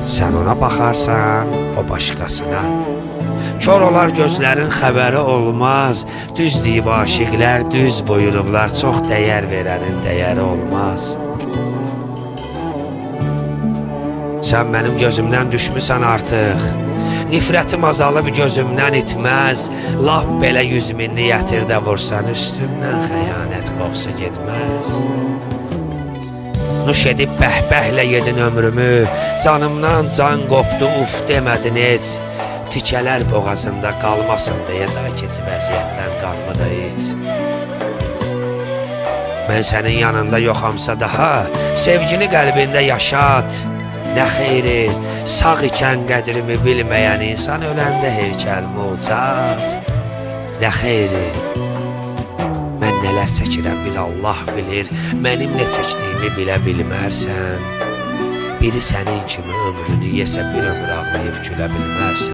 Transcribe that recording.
Sən ona baxarsan, o başqasına. Kör olar gözlərin xəbəri olmaz. Düz deyib aşiqlər, düz buyurublar, çox dəyər verənin dəyəri olmaz. Sən mənim gözümdən düşmüsən artıq. Nifrətim azalıb gözümdən itməz. Lap belə 100.000 niyyətir də vursan üstümdən xəyanət qoxusu getməz. Nuş edib bəhbəhlə yedin ömrümü. Canımdan can qopdu, uf demədin heç. Tikələr boğazında qalmasın deyə daha keçib əziyyətdən qanmı da heç. Mən sənin yanında yoxamsa daha, sevgini qəlbində yaşat. Nə xeyri, sağ ikən qədrimi bilməyən insan öləndə heykəlmi ucat. Nə xeyri, mən nələr çəkirəm bir Allah bilir, mənim nə çəkdiyimi bilə bilmərsən. Biri sənin kimi ömrünü yesə bir ömür ağlayıb gülə bilmərsən.